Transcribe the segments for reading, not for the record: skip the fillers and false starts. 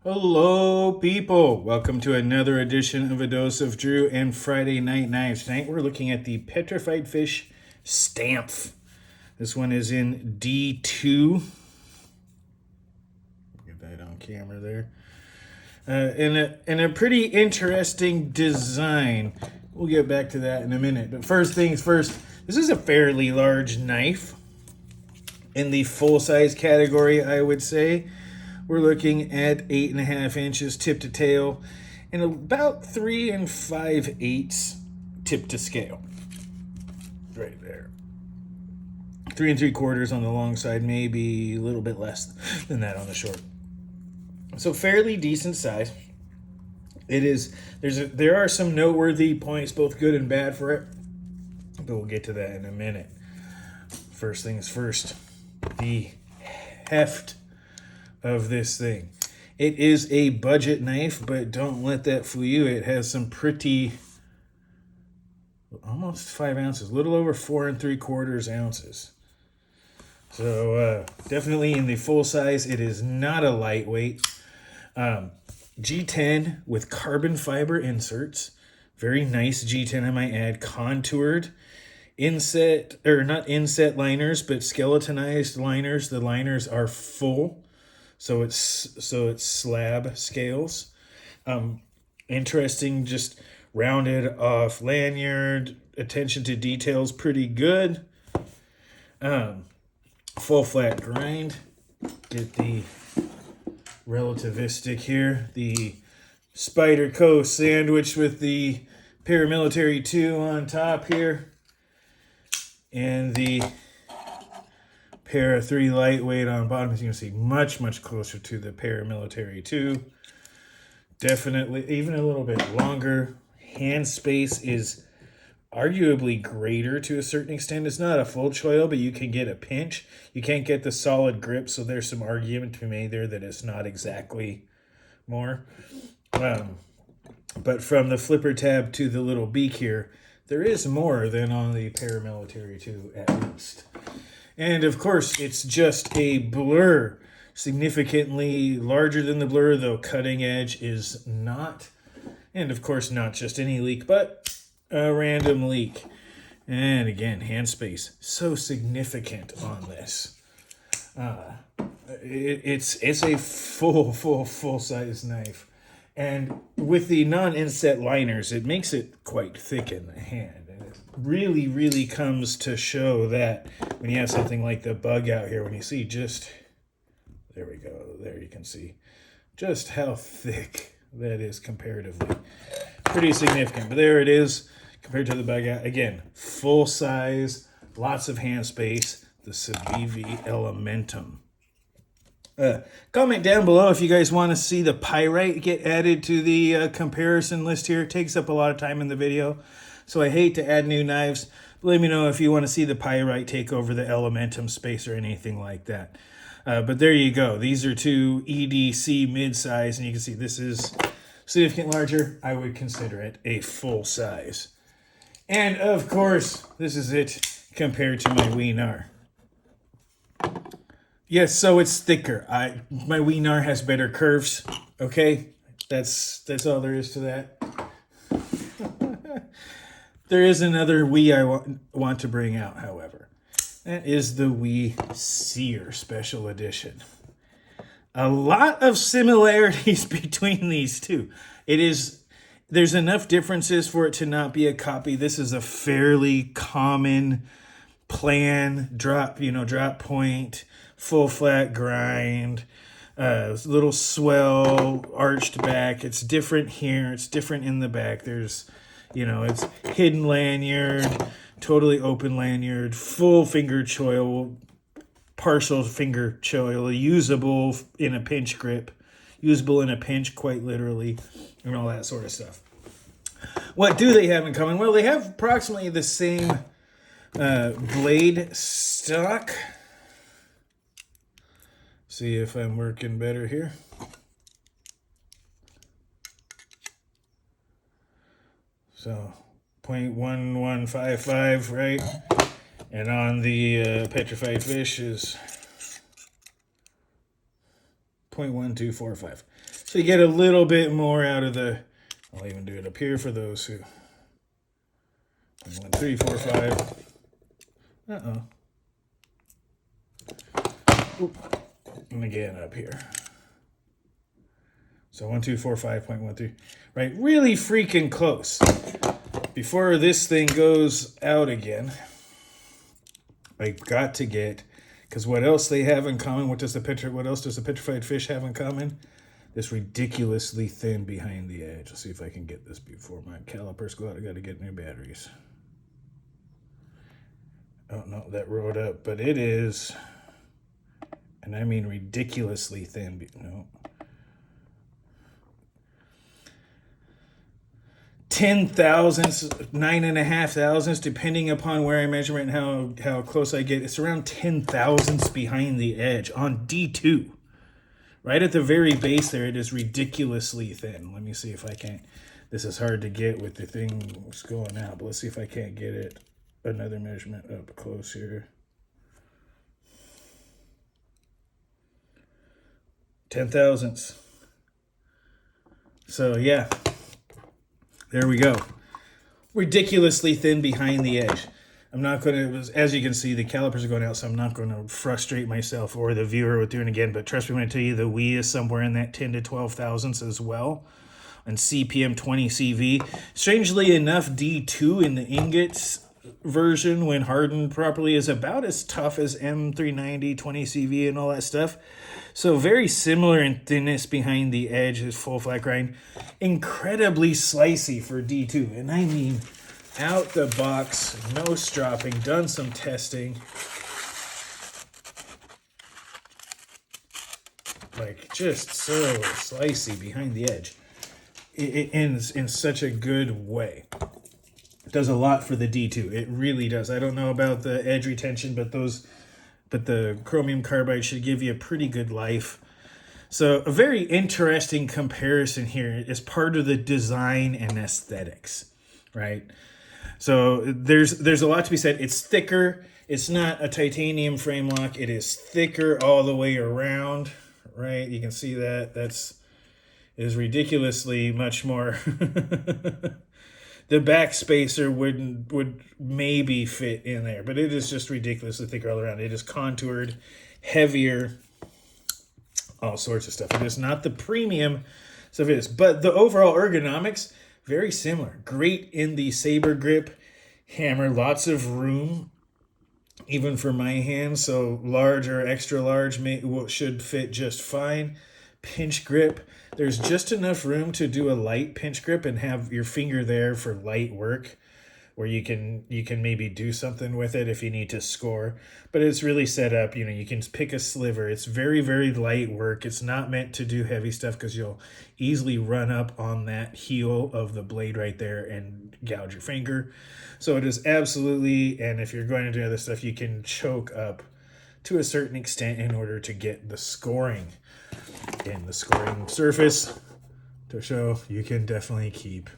Hello, people. Welcome to another edition of A Dose of Drew and Friday Night Knives. Tonight we're looking at the petrified fish Stampf. This one is in D2. Get that on camera there. In a pretty interesting design. We'll get back to that in a minute. But first things first, this is a fairly large knife. In the full-size category, I would say. We're looking at 8.5 inches tip to tail and about 3 5/8 tip to scale. Right there. 3 3/4 on the long side, maybe a little bit less than that on the short. So fairly decent size. It is. There are some noteworthy points, both good and bad for it, but we'll get to that in a minute. First things first, the heft of this thing. It is a budget knife, but don't let that fool you. It has some pretty, almost 5 ounces, a little over 4 3/4 ounces. So definitely in the full size, it is not a lightweight. G10 with carbon fiber inserts. Very nice G10, I might add. Contoured inset, or not inset liners, but skeletonized liners. The liners are full. So it's slab scales. Interesting, just rounded off lanyard. Attention to details, pretty good. Full flat grind. Get the relativistic here. The Spider Coast sandwich with the Paramilitary 2 on top here. And the Para 3 lightweight on bottom, as you can see, much closer to the Paramilitary 2. Definitely even a little bit longer. Hand space is arguably greater to a certain extent. It's not a full choil, but you can get a pinch. You can't get the solid grip, so there's some argument to be made there that it's not exactly more. But from the flipper tab to the little beak here, there is more than on the Paramilitary 2 at least. And of course, it's just a blur, significantly larger than the blur, though cutting edge is not. And of course, not just any leak, but a random leak. And again, hand space, so significant on this. It's a full size knife. And with the non-inset liners, it makes it quite thick in the hand. And it really comes to show that when you have something like the bug out here, when you see just, there we go, there you can see just how thick that is comparatively. Pretty significant, but there it is compared to the bug out. Again, full size, lots of hand space, the Civivi Elementum. Comment down below if you guys want to see the pyrite get added to the comparison list here. It takes up a lot of time in the video, so I hate to add new knives. Let me know if you want to see the pyrite take over the Elementum space or anything like that. But there you go. These are two EDC mid-size, and you can see this is significantly larger. I would consider it a full size. And of course, this is it compared to my Wienar. Yes, so it's thicker. My Wienar has better curves. Okay, that's all there is to that. There is another Wii I want to bring out, however. That is the Wii Seer Special Edition. A lot of similarities between these two. There's enough differences for it to not be a copy. This is a fairly common plan, drop point, full flat grind, little swell, arched back. It's different here. It's different in the back. There's, it's hidden lanyard, totally open lanyard, full finger choil, partial finger choil, usable in a pinch grip, usable in a pinch quite literally, and all that sort of stuff. What do they have in common? Well, they have approximately the same blade stock. See if I'm working better here. So 0.1155, right? And on the petrified fish is 0.1245. So you get a little bit more out of the, I'll even do it up here for those who, 0.1345. Uh-oh. Oop. And again up here. So 1245.13, right? Really freaking close. Before this thing goes out again, I got to get, because what else they have in common? What else does the petrified fish have in common? This ridiculously thin behind the edge. Let's see if I can get this before my calipers go out. I got to get new batteries. Oh no, that rode up, but it is, and I mean ridiculously thin. No. 10 thousandths, 9.5 thousandths, depending upon where I measure it and how close I get. It's around 10 thousandths behind the edge on D2. Right at the very base there, it is ridiculously thin. Let me see if I can't. This is hard to get with the thing going out, but let's see if I can't get it. Another measurement up close here. 10 thousandths. So yeah. There we go. Ridiculously thin behind the edge. I'm not going to, as you can see, the calipers are going out, so I'm not going to frustrate myself or the viewer with doing it again. But trust me when I tell you the Wii is somewhere in that 10 to 12 thousandths as well. And CPM 20 CV. Strangely enough, D2 in the ingots version, when hardened properly, is about as tough as M390, 20 CV, and all that stuff. So very similar in thinness behind the edge as full flat grind. Incredibly slicey for D2. And I mean, out the box, no stropping, done some testing. Like, just so slicey behind the edge. It ends in such a good way. It does a lot for the D2. It really does. I don't know about the edge retention, but the chromium carbide should give you a pretty good life. So a very interesting comparison here is part of the design and aesthetics, right? So there's a lot to be said. It's thicker. It's not a titanium frame lock. It is thicker all the way around, right? You can see that. It is ridiculously much more. The back spacer would maybe fit in there, but it is just ridiculously thick all around. It is contoured, heavier, all sorts of stuff. It is not the premium stuff it is, but the overall ergonomics, very similar. Great in the saber grip hammer, lots of room, even for my hands, so large or extra large should fit just fine. Pinch grip, there's just enough room to do a light pinch grip and have your finger there for light work, where you can maybe do something with it if you need to score. But it's really set up, you can pick a sliver. It's very, very light work. It's not meant to do heavy stuff because you'll easily run up on that heel of the blade right there and gouge your finger. So it is absolutely, and if you're going to do other stuff, you can choke up to a certain extent in order to get the scoring. In the scoring surface to show you can definitely keep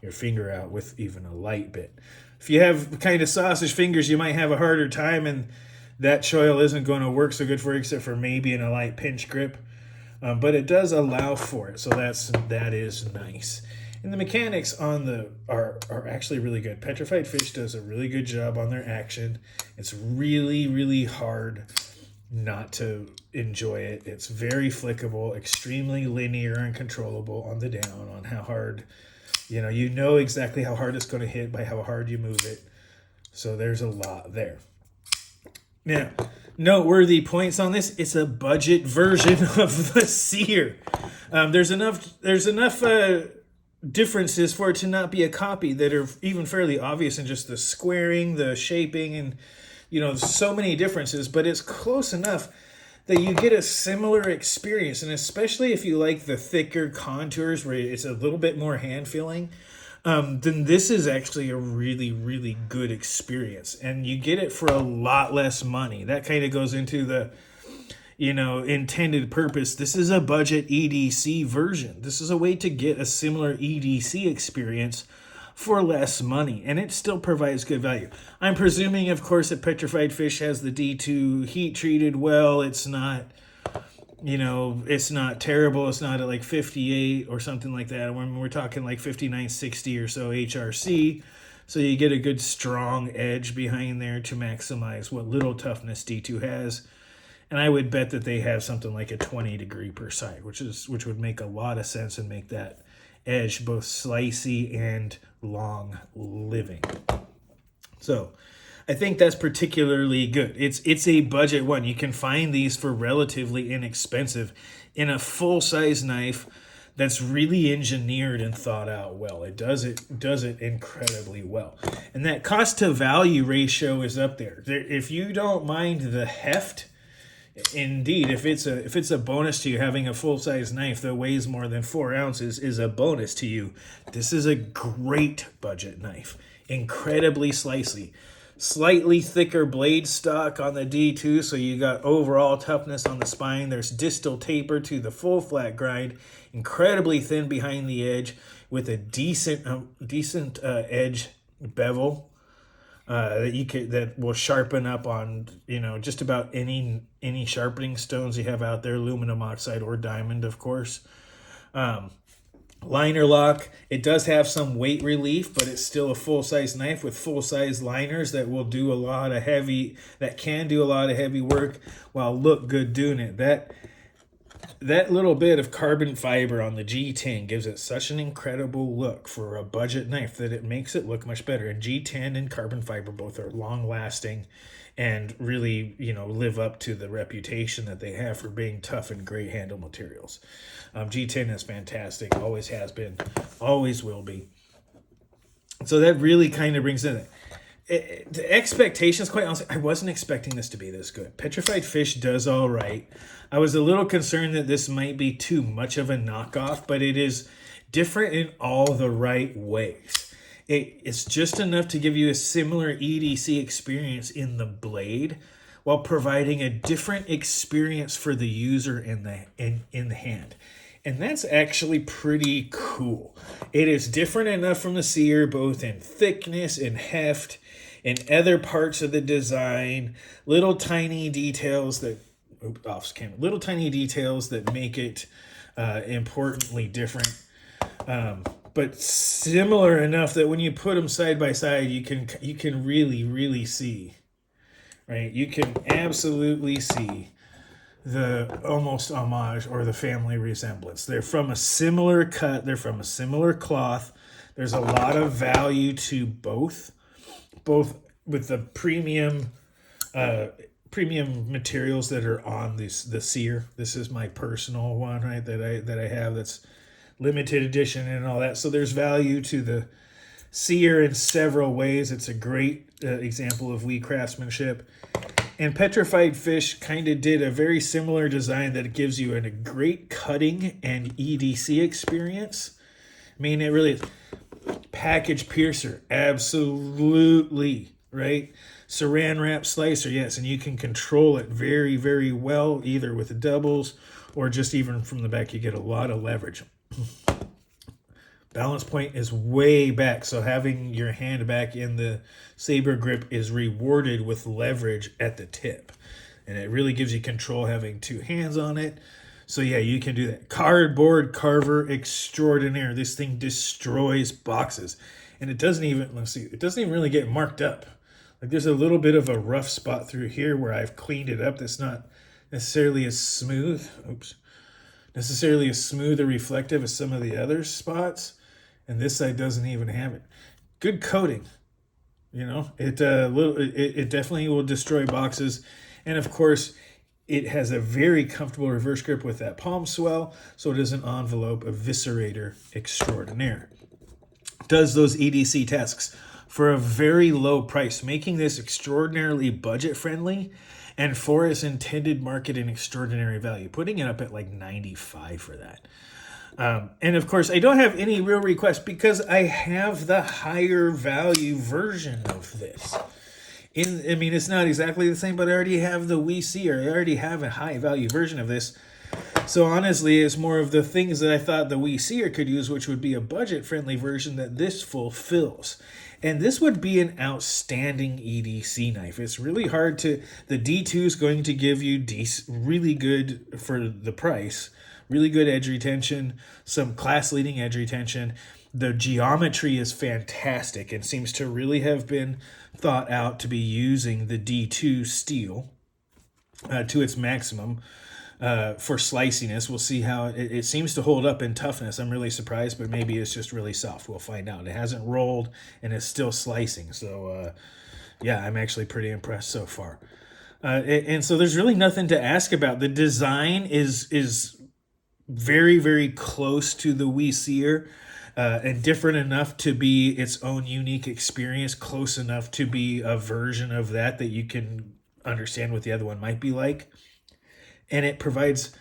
your finger out with even a light bit. If you have kind of sausage fingers, you might have a harder time, and that choil isn't going to work so good for you, except for maybe in a light pinch grip. But it does allow for it, so that is nice. And the mechanics on are actually really good. Petrified Fish does a really good job on their action. It's really, really hard not to enjoy it. It's very flickable, extremely linear and controllable on the down, on how hard, you know exactly how hard it's going to hit by how hard you move it. So there's a lot there. Now, noteworthy points on this, it's a budget version of the Seer. There's enough differences for it to not be a copy that are even fairly obvious in just the squaring, the shaping, and so many differences, but it's close enough that you get a similar experience. And especially if you like the thicker contours where it's a little bit more hand-feeling, then this is actually a really, really good experience. And you get it for a lot less money. That kind of goes into the, intended purpose. This is a budget EDC version. This is a way to get a similar EDC experience for less money, and it still provides good value. I'm presuming, of course, that Petrified Fish has the D2 heat treated well. It's not You know, it's not terrible. It's not at like 58 or something like that. When we're talking like 5960 or so HRC. So you get a good strong edge behind there to maximize what little toughness D2 has. And I would bet that they have something like a 20 degree per side, which would make a lot of sense and make that edge both slicey and long living. So I think that's particularly good. It's a budget one. You can find these for relatively inexpensive in a full-size knife that's really engineered and thought out well. It does it incredibly well. And that cost to value ratio is up there. If you don't mind the heft, indeed, if it's a bonus to you, having a full-size knife that weighs more than 4 ounces is a bonus to you. This is a great budget knife. Incredibly slicey. Slightly thicker blade stock on the D2, so you got overall toughness on the spine. There's distal taper to the full flat grind. Incredibly thin behind the edge with a decent edge bevel that will sharpen up on, you know, just about any sharpening stones you have out there, aluminum oxide or diamond, of course. Liner lock, it does have some weight relief, but it's still a full-size knife with full-size liners that will do a lot of heavy work while look good doing it. That little bit of carbon fiber on the G10 gives it such an incredible look for a budget knife that it makes it look much better. And G10 and carbon fiber both are long-lasting and really, you know, live up to the reputation that they have for being tough and great handle materials. G10 is fantastic, always has been, always will be. So that really kind of brings in it. The expectations, quite honestly, I wasn't expecting this to be this good. Petrified Fish does all right. I was a little concerned that this might be too much of a knockoff, but it is different in all the right ways. It's just enough to give you a similar EDC experience in the blade while providing a different experience for the user in the hand. And that's actually pretty cool. It is different enough from the Seer, both in thickness and heft, and other parts of the design, little tiny details that make it importantly different. But similar enough that when you put them side by side, you can really see, right? You can absolutely see the almost homage or the family resemblance. They're from a similar cut. They're from a similar cloth. There's a lot of value to both with the premium materials that are on the Seer. This is my personal one, right? That I have. That's limited edition and all that. So there's value to the Seer in several ways. It's a great example of Lee craftsmanship. And Petrified Fish kind of did a very similar design that gives you a great cutting and EDC experience. I mean, it really is. Package piercer, absolutely, right? Saran wrap slicer, yes, and you can control it very, very well, either with the doubles or just even from the back. You get a lot of leverage. Balance point is way back, so having your hand back in the saber grip is rewarded with leverage at the tip. And it really gives you control having two hands on it. So yeah, you can do that. Cardboard carver extraordinaire. This thing destroys boxes. And it doesn't even really get marked up. Like there's a little bit of a rough spot through here where I've cleaned it up. That's not necessarily as smooth. Necessarily as smooth or reflective as some of the other spots. And this side doesn't even have it. Good coating. You know, it definitely will destroy boxes. And of course, it has a very comfortable reverse grip with that palm swell. So it is an envelope eviscerator extraordinaire. Does those EDC tasks for a very low price, making this extraordinarily budget friendly. And for its intended market and extraordinary value, putting it up at like $95 for that. And of course, I don't have any real requests because I have the higher value version of this. I mean, it's not exactly the same, but I already have the Seer. I already have a high value version of this. So honestly, it's more of the things that I thought the Seer could use, which would be a budget friendly version that this fulfills. And this would be an outstanding EDC knife. It's really hard to, the D2 is going to give you really good for the price, really good edge retention, some class leading edge retention. The geometry is fantastic and seems to really have been thought out to be using the D2 steel to its maximum. For sliciness, we'll see how it seems to hold up in toughness. I'm really surprised, but maybe it's just really soft. We'll find out. It hasn't rolled and it's still slicing. So, yeah, I'm actually pretty impressed so far. And so there's really nothing to ask about. The design is very, very close to the Vosteed, and different enough to be its own unique experience, close enough to be a version of that you can understand what the other one might be like. And it provides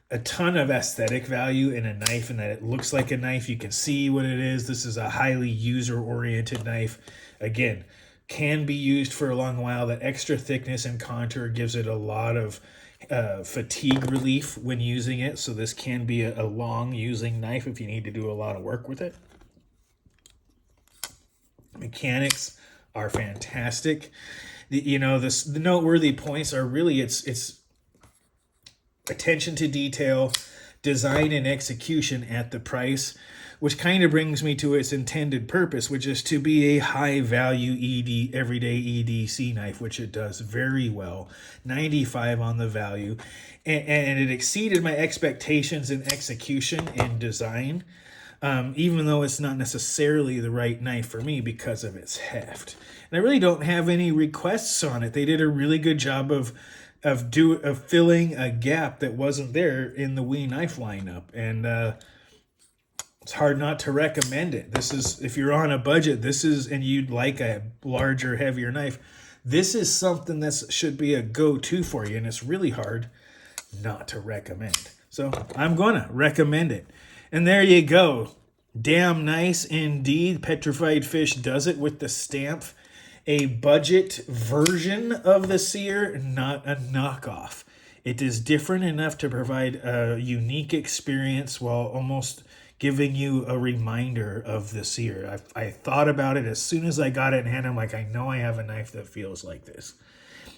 a ton of aesthetic value in a knife, and that it looks like a knife. You can see what it is. This is a highly user-oriented knife. Again, can be used for a long while. The extra thickness and contour gives it a lot of fatigue relief when using it. So this can be a long-using knife if you need to do a lot of work with it. Mechanics are fantastic. The noteworthy points are really it's attention to detail, design, and execution at the price, which kind of brings me to its intended purpose, which is to be a high-value everyday EDC knife, which it does very well. 95 on the value, and it exceeded my expectations in execution and design, even though it's not necessarily the right knife for me because of its heft. And I really don't have any requests on it. They did a really good job of filling a gap that wasn't there in the Wii knife lineup, and it's hard not to recommend it. This is, if you're on a budget, and you'd like a larger, heavier knife, this is something that should be a go-to for you, and it's really hard not to recommend. So I'm gonna recommend it. And there you go. Damn nice indeed. Petrified Fish does it with the Stampf. A budget version of the Seer, not a knockoff. It is different enough to provide a unique experience while almost giving you a reminder of the Seer. I thought about it as soon as I got it in hand. I'm like, I know I have a knife that feels like this.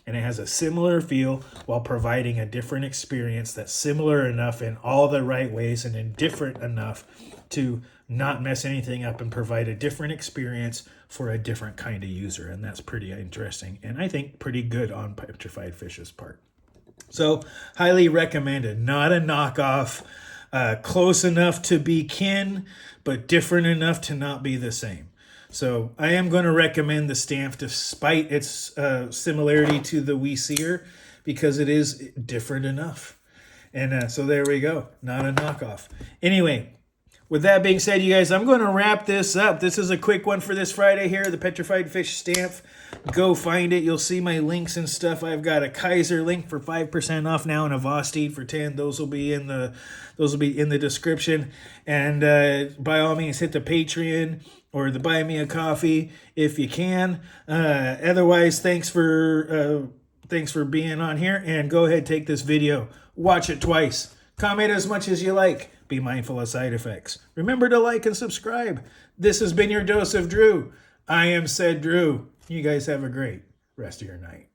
And it has a similar feel while providing a different experience that's similar enough in all the right ways and indifferent enough to not mess anything up and provide a different experience for a different kind of user. And that's pretty interesting, and I think pretty good on Petrified Fish's part. So highly recommended. Not a knockoff, close enough to be kin, but different enough to not be the same. So I am going to recommend the Stampf despite its similarity to the Vosteed, because it is different enough. And so there we go. Not a knockoff. Anyway, with that being said, you guys, I'm going to wrap this up. This is a quick one for this Friday here, the Petrified Fish Stampf. Go find it. You'll see my links and stuff. I've got a Kizer link for 5% off now and a Vosteed for 10. Those will be in the description. And by all means, hit the Patreon or the Buy Me a Coffee if you can. Otherwise, thanks for being on here, and go ahead, take this video, watch it twice, comment as much as you like. Be mindful of side effects. Remember to like and subscribe. This has been your dose of Drew. I am said Drew. You guys have a great rest of your night.